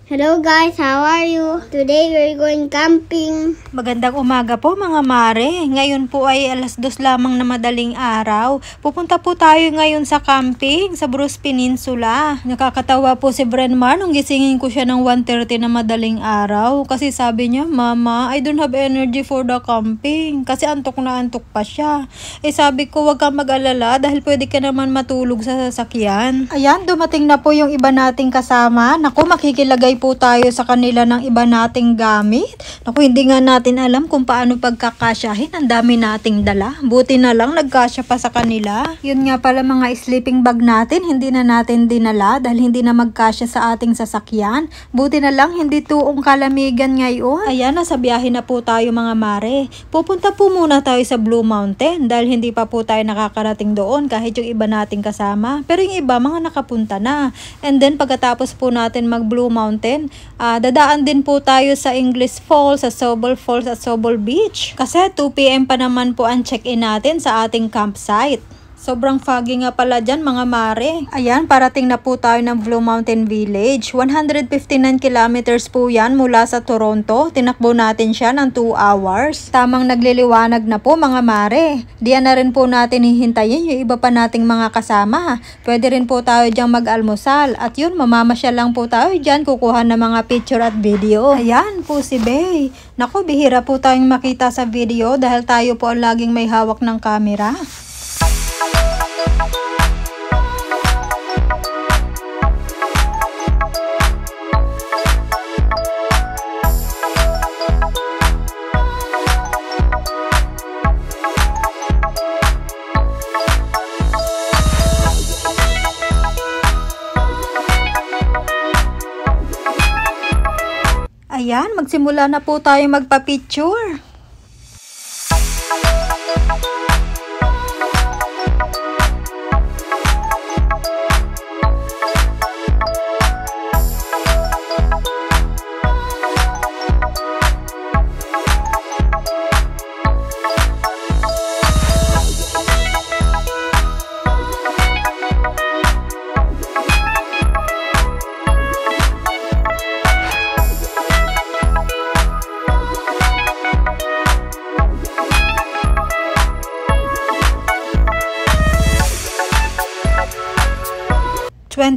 Hello guys, how are you? Today we're going camping. Magandang umaga po mga mare. Ngayon po ay 2:00 lamang na madaling araw. Pupunta po tayo ngayon sa camping sa Bruce Peninsula. Nakakatawa po si Brenmar nung gisingin ko siya ng 1:30 na madaling araw. Kasi sabi niya, Mama, I don't have energy for the camping. Kasi antok na antok pa siya. Sabi ko, wag kang mag-alala dahil pwede ka naman matulog sa sasakyan. Ayan, dumating na po yung iba nating kasama. Naku, makikilagay po tayo sa kanila ng iba nating gamit. Naku, hindi nga natin alam kung paano pagkakasyahin. Ang dami nating dala. Buti na lang nagkasya pa sa kanila. Yun nga pala mga sleeping bag natin, hindi na natin dinala dahil hindi na magkasya sa ating sasakyan. Buti na lang hindi tuong kalamigan ngayon. Ayan, nasa biyahe na po tayo mga mare. Pupunta po muna tayo sa Blue Mountain dahil hindi pa po tayo nakakarating doon kahit yung iba nating kasama. Pero yung iba mga nakapunta na. And then pagkatapos po natin mag Blue Mountain, dadaan din po tayo sa English Falls, sa Sobol Falls at Sobol Beach. Kasi 2 PM pa naman po ang check-in natin sa ating campsite. Sobrang foggy nga pala dyan mga mare. Ayan, parating na po tayo ng Blue Mountain Village. 159 kilometers po yan mula sa Toronto. Tinakbo natin siya ng 2 hours. Tamang nagliliwanag na po mga mare. Diyan na rin po natin hihintayin yung iba pa nating mga kasama. Pwede rin po tayo dyang mag-almusal. At yun, mamamasya lang po tayo dyan. Kukuha ng mga picture at video. Ayan po si Bay. Naku, bihira po tayong makita sa video dahil tayo po ang laging may hawak ng camera. Ayan, magsimula na po tayo magpa-picture.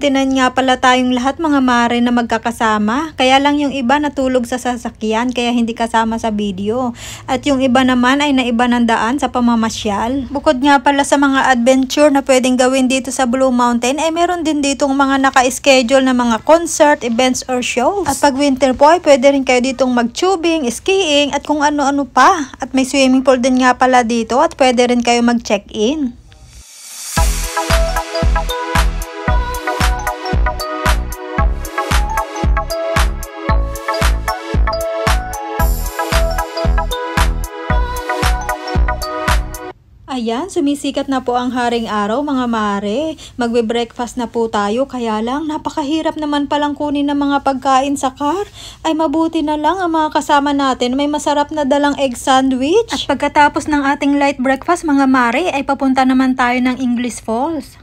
Nga pala tayong lahat mga mare na magkakasama. Kaya lang yung iba natulog sa sasakyan kaya hindi kasama sa video. At yung iba naman ay naiba ng daan sa pamamasyal. Bukod nga pala sa mga adventure na pwedeng gawin dito sa Blue Mountain, ay meron din ditong mga naka-schedule na mga concert, events or shows. At pag winter po ay pwede rin kayo ditong mag-tubing, skiing at kung ano-ano pa. At may swimming pool din nga pala dito at pwede rin kayo mag-check-in. Ayan, sumisikat na po ang haring araw mga mare. Magbe-breakfast na po tayo kaya lang napakahirap naman palang kunin ng mga pagkain sa car. Ay mabuti na lang ang mga kasama natin may masarap na dalang egg sandwich. At pagkatapos ng ating light breakfast mga mare ay papunta naman tayo ng English Falls.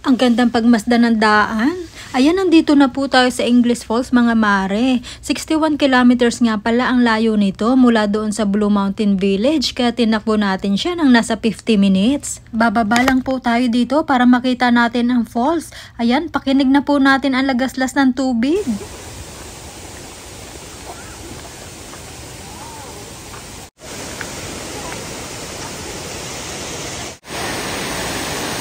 Ang gandang pagmasdan ng daan. Ayan, nandito na po tayo sa English Falls mga mare. 61 kilometers nga pala ang layo nito mula doon sa Blue Mountain Village kaya tinakbo natin siya ng nasa 50 minutes. Bababa lang po tayo dito para makita natin ang falls. Ayan, pakinig na po natin ang lagaslas ng tubig.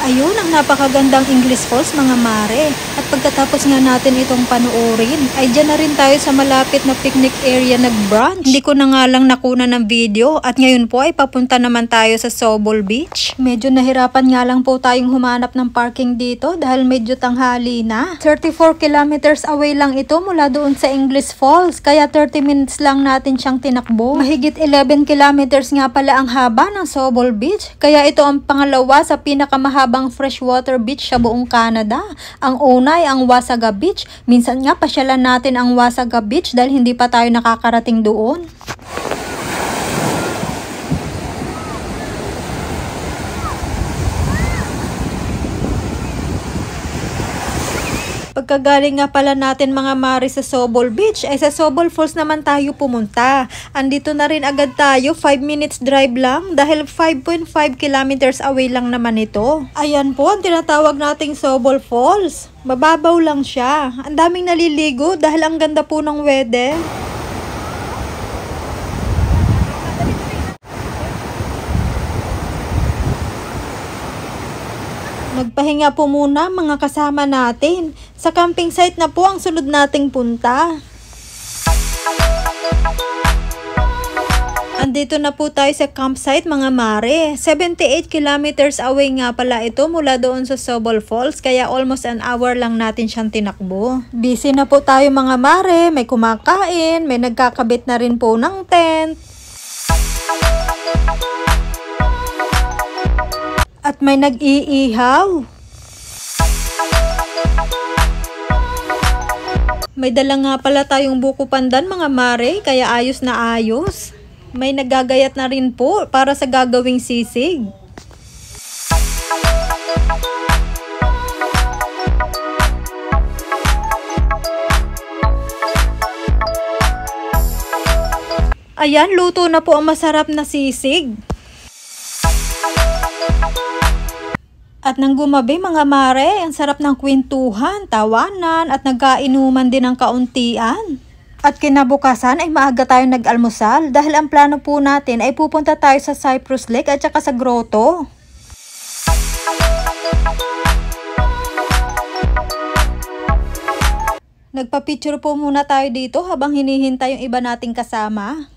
Ayun, ang napakagandang English Falls mga mare. At pagkatapos nga natin itong panoorin, ay dyan na rin tayo sa malapit na picnic area nag-brunch. Hindi ko na nga lang nakuna ng video at ngayon po ay papunta naman tayo sa Sobol Beach. Medyo nahirapan nga lang po tayong humanap ng parking dito dahil medyo tanghali na. 34 kilometers away lang ito mula doon sa English Falls, kaya 30 minutes lang natin siyang tinakbo. Mahigit 11 kilometers nga pala ang haba ng Sobol Beach, kaya ito ang pangalawa sa pinakamahaba freshwater beach sa buong Canada. Ang una ay ang Wasaga Beach. Minsan nga pasyalan natin ang Wasaga Beach dahil hindi pa tayo nakakarating doon. Pagkagaling nga pala natin mga mare sa Sobol Beach, ay sa Sobol Falls naman tayo pumunta. Andito na rin agad tayo, 5 minutes drive lang dahil 5.5 kilometers away lang naman ito. Ayan po ang tinatawag nating Sobol Falls. Mababaw lang siya. Ang daming naliligo dahil ang ganda po ng weather. Nagpahinga po muna mga kasama natin. Sa camping site na po ang sunod nating punta. Andito na po tayo sa campsite mga mare. 78 kilometers away nga pala ito mula doon sa Sobol Falls. Kaya almost an hour lang natin siyang tinakbo. Busy na po tayo mga mare. May kumakain, may nagkakabit na rin po ng tent. At may nag-iihaw. May dala nga pala tayong buko pandan mga mare, kaya ayos na ayos. May nagagayat na rin po para sa gagawing sisig. Ayan, luto na po ang masarap na sisig. At nang gumabi mga mare, ang sarap ng kwentuhan, tawanan at nagkainuman din ng kauntian. At kinabukasan ay maaga tayo nag-almusal dahil ang plano po natin ay pupunta tayo sa Cypress Lake at saka sa grotto. Nagpa-picture po muna tayo dito habang hinihintay yung iba nating kasama.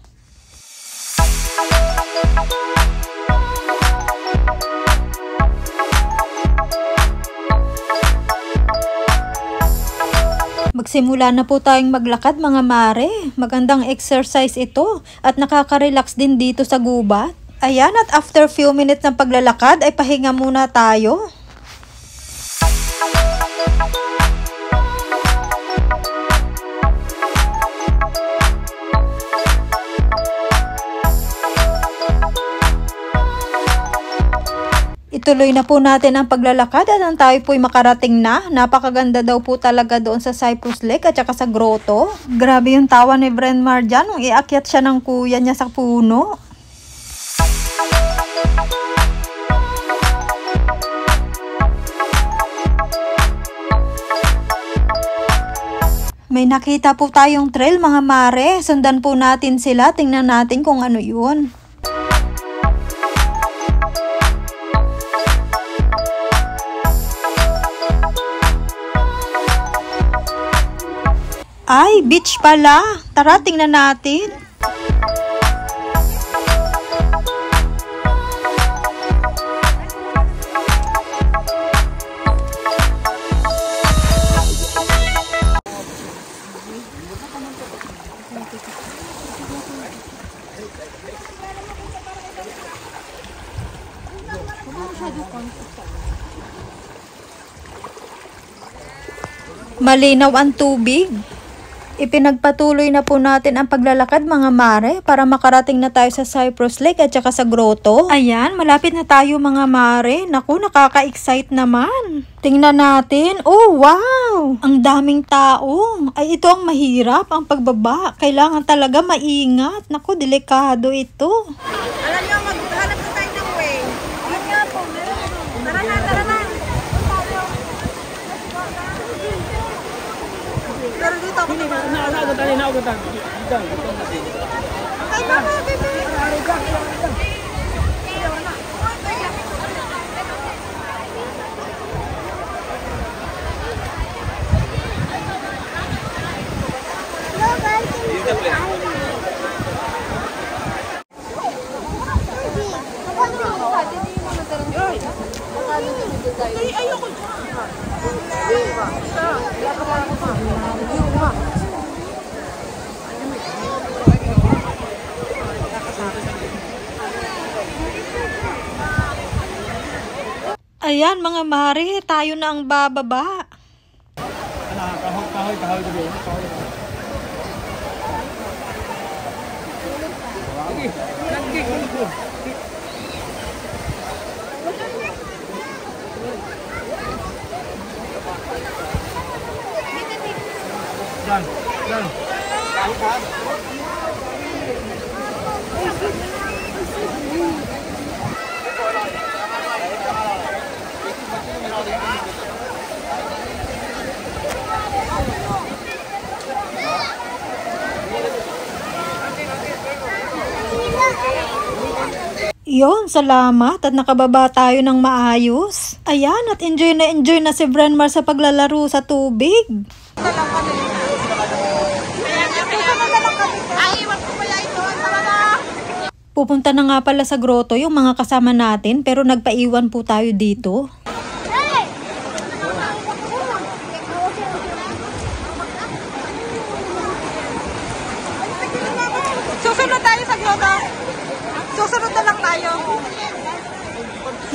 Magsimula na po tayong maglakad mga mare. Magandang exercise ito at nakaka-relax din dito sa gubat. Ayan, at after few minutes ng paglalakad ay pahinga muna tayo. Ituloy na po natin ang paglalakad at ang tayo po'y makarating na. Napakaganda daw po talaga doon sa Cypress Lake at saka sa grotto. Grabe yung tawa ni Brenmar dyan nung iakyat siya ng kuya niya sa puno. May nakita po tayong trail mga mare. Sundan po natin sila. Tingnan natin kung ano yun. Ay, beach pala. Tara, tingnan natin. Malinaw ang tubig. Ipinagpatuloy na po natin ang paglalakad mga mare para makarating na tayo sa Cypress Lake at saka sa grotto. Ayan, malapit na tayo mga mare. Naku, nakaka-excite naman. Tingnan natin. Oh, wow! Ang daming tao. Ay, ito ang mahirap, ang pagbaba. Kailangan talaga maingat. Naku, delikado ito. Alam nyo, maghanap na tayo ng way. Yun nga po. Tara na, tara na. Pero dito ako naman. Naugutan. Ay, mama, bebe. Ayoko Ayan mga mare, tayo na ang bababa. Yon, salamat at nakababa tayo ng maayos. Ayan, at enjoy na si Brenmar sa paglalaro sa tubig. Pupunta na nga pala sa grotto yung mga kasama natin pero nagpaiwan po tayo dito. Susunod tayo sa grotto. Susunod na lang tayo.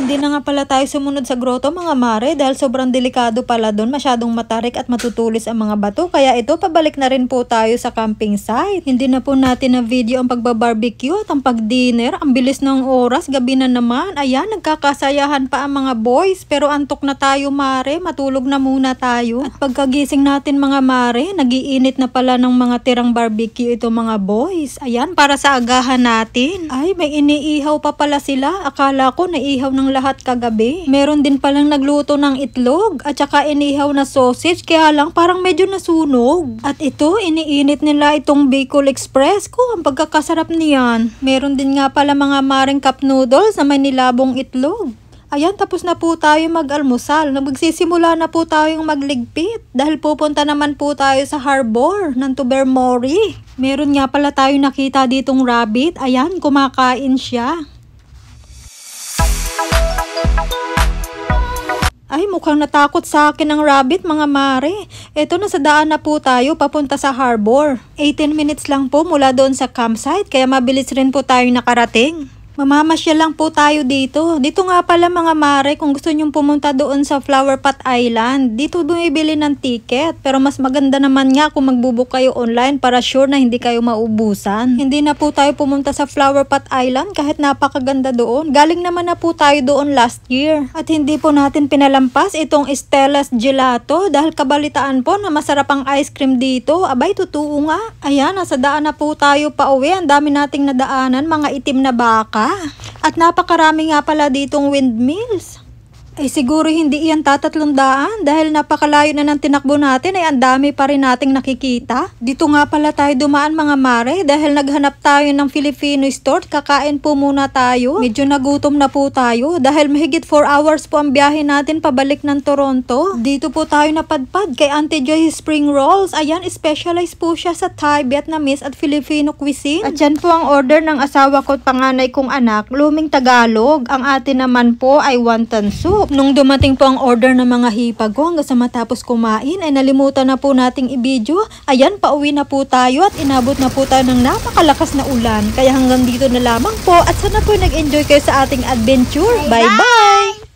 Hindi na nga pala tayo sumunod sa grotto mga mare dahil sobrang delikado pala doon, masyadong matarik at matutulis ang mga bato. Kaya ito, pabalik na rin po tayo sa camping site. Hindi na po natin na video ang pagbabarbecue at ang pag-dinner. Ang bilis ng oras, gabi na naman. Ayan, nagkakasayahan pa ang mga boys. Pero antok na tayo mare, matulog na muna tayo. At pagkagising natin mga mare, nagiinit na pala ng mga tirang barbecue ito mga boys. Ayan, para sa agahan natin. Ay, may iniihaw pa pala sila. Akala ko naihaw ng lahat kagabi. Meron din palang nagluto ng itlog at saka inihaw na sausage, kaya lang parang medyo nasunog. At ito, iniinit nila itong Bicol Express ko. Ang pagkakasarap niyan. Meron din nga pala mga maring cup noodles na may nilabong itlog. Ayan, tapos na po tayo mag-almusal. Magsisimula na po tayong magligpit dahil pupunta naman po tayo sa harbor ng Tobermory. Meron nga pala tayo nakita ditong rabbit. Ayan, kumakain siya. Ay, mukhang natakot sa akin ang rabbit mga mare. Eto, nasa daan na po tayo papunta sa harbor. 18 minutes lang po mula doon sa campsite, kaya mabilis rin po tayong nakarating. Mamamasyal lang po tayo dito. Dito nga pala mga mare, kung gusto nyong pumunta doon sa Flower Pot Island, dito bumibili ng ticket. Pero mas maganda naman nga kung magbubook kayo online para sure na hindi kayo maubusan. Hindi na po tayo pumunta sa Flower Pot Island kahit napakaganda doon. Galing naman na po tayo doon last year. At hindi po natin pinalampas itong Stella's Gelato dahil kabalitaan po na masarap ang ice cream dito. Abay, totoo nga. Ayan, nasa daan na po tayo pa uwi. Ang dami nating nadaanan, mga itim na baka. At napakarami nga pala ditong windmills. Ay siguro hindi iyan 300 dahil napakalayo na ng tinakbo natin ay ang dami pa rin nating nakikita. Dito nga pala tayo dumaan mga mare dahil naghanap tayo ng Filipino store. Kakain po muna tayo. Medyo nagutom na po tayo dahil mahigit 4 hours po ang biyahe natin pabalik ng Toronto. Dito po tayo napadpad kay Auntie Joy Spring Rolls. Ayan, specialized po siya sa Thai, Vietnamese at Filipino cuisine. At yan po ang order ng asawa ko at panganay kong anak, luming Tagalog. Ang atin naman po ay wonton soup. Nung dumating po ang order ng mga hipag ko hanggang sa matapos kumain ay nalimutan na po nating i-video. Ayan, pauwi na po tayo at inabot na po tayo ng napakalakas na ulan. Kaya hanggang dito na lamang po at sana po nag-enjoy kayo sa ating adventure. Bye-bye!